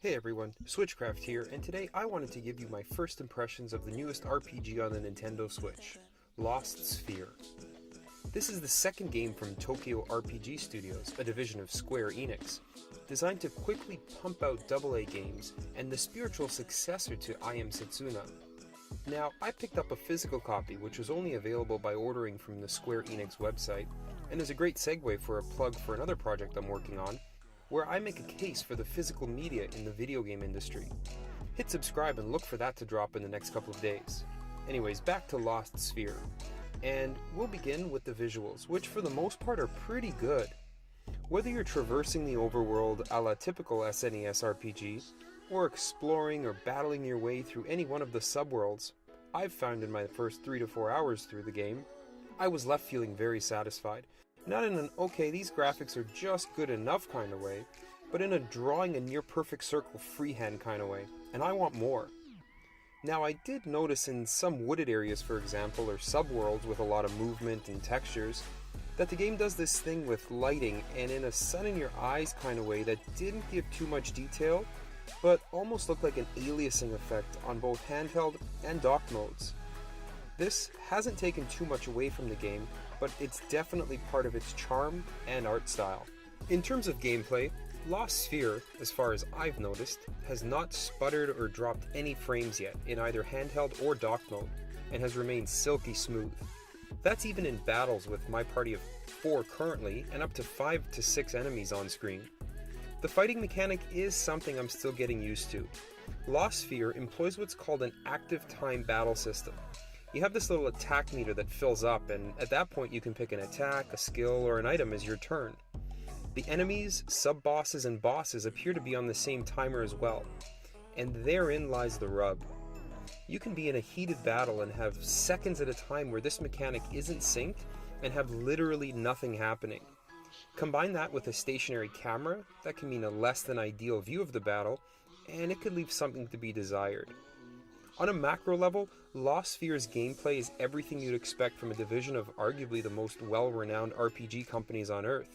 Hey everyone, Switchcraft here, and today I wanted to give you my first impressions of the newest RPG on the Nintendo Switch, Lost Sphear. This is the second game from Tokyo RPG Studios, a division of Square Enix, designed to quickly pump out AA games and the spiritual successor to I Am Setsuna. Now, I picked up a physical copy which was only available by ordering from the Square Enix website, and is a great segue for a plug for another project I'm working on, where I make a case for the physical media in the video game industry. Hit subscribe and look for that to drop in the next couple of days. Anyways, back to Lost Sphear. And we'll begin with the visuals, which for the most part are pretty good. Whether you're traversing the overworld a la typical SNES RPG, or exploring or battling your way through any one of the subworlds, I've found in my first 3 to 4 hours through the game, I was left feeling very satisfied. Not in an okay, these graphics are just good enough kind of way, but in a drawing a near perfect circle freehand kind of way, and I want more. Now I did notice in some wooded areas, for example, or subworlds with a lot of movement and textures, that the game does this thing with lighting and in a sun in your eyes kind of way that didn't give too much detail, but almost looked like an aliasing effect on both handheld and dock modes. This hasn't taken too much away from the game, but it's definitely part of its charm and art style. In terms of gameplay, Lost Sphear, as far as I've noticed, has not sputtered or dropped any frames yet in either handheld or dock mode, and has remained silky smooth. That's even in battles with my party of 4 currently, and up to 5 to 6 enemies on screen. The fighting mechanic is something I'm still getting used to. Lost Sphear employs what's called an active time battle system. You have this little attack meter that fills up, and at that point you can pick an attack, a skill, or an item as your turn. The enemies, sub-bosses, and bosses appear to be on the same timer as well, and therein lies the rub. You can be in a heated battle and have seconds at a time where this mechanic isn't synced and have literally nothing happening. Combine that with a stationary camera, that can mean a less than ideal view of the battle, and it could leave something to be desired. On a macro level, Lost Sphear's gameplay is everything you'd expect from a division of arguably the most well-renowned RPG companies on Earth.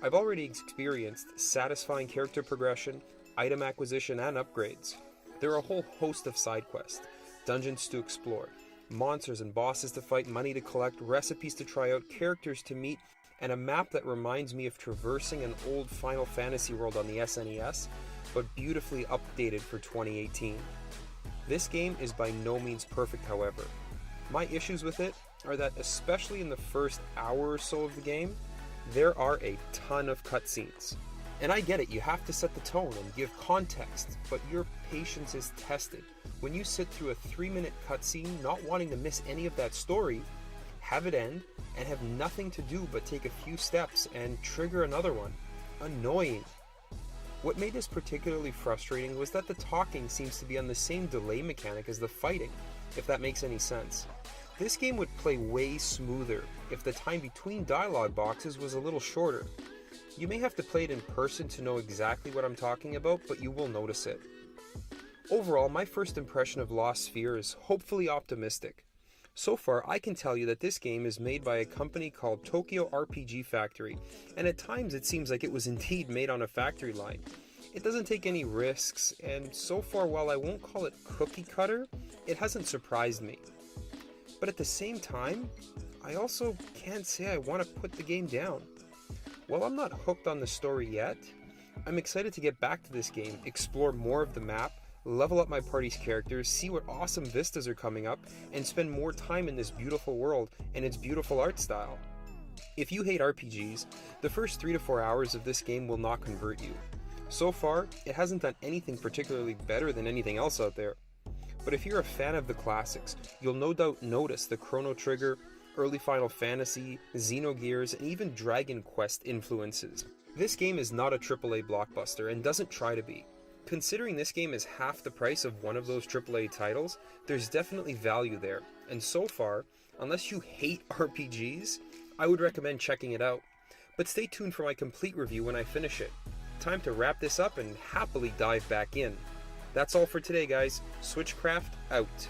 I've already experienced satisfying character progression, item acquisition, and upgrades. There are a whole host of side quests, dungeons to explore, monsters and bosses to fight, money to collect, recipes to try out, characters to meet, and a map that reminds me of traversing an old Final Fantasy world on the SNES, but beautifully updated for 2018. This game is by no means perfect, however. My issues with it are that, especially in the first hour or so of the game, there are a ton of cutscenes. And I get it, you have to set the tone and give context, but your patience is tested when you sit through a 3-minute cutscene not wanting to miss any of that story, have it end, and have nothing to do but take a few steps and trigger another one. Annoying. What made this particularly frustrating was that the talking seems to be on the same delay mechanic as the fighting, if that makes any sense. This game would play way smoother if the time between dialogue boxes was a little shorter. You may have to play it in person to know exactly what I'm talking about, but you will notice it. Overall, my first impression of Lost Sphear is hopefully optimistic. So far, I can tell you that this game is made by a company called Tokyo RPG Factory, and at times it seems like it was indeed made on a factory line. It doesn't take any risks, and so far, while I won't call it cookie cutter, it hasn't surprised me. But at the same time, I also can't say I want to put the game down. While I'm not hooked on the story yet, I'm excited to get back to this game, explore more of the map, level up my party's characters, see what awesome vistas are coming up, and spend more time in this beautiful world and its beautiful art style. If you hate RPGs, the first 3 to 4 hours of this game will not convert you. So far, it hasn't done anything particularly better than anything else out there. But if you're a fan of the classics, you'll no doubt notice the Chrono Trigger, early Final Fantasy, Xenogears, and even Dragon Quest influences. This game is not a AAA blockbuster and doesn't try to be. Considering this game is half the price of one of those AAA titles, there's definitely value there, and so far, unless you hate RPGs, I would recommend checking it out. But stay tuned for my complete review when I finish it. Time to wrap this up and happily dive back in. That's all for today, guys. Switchcraft out.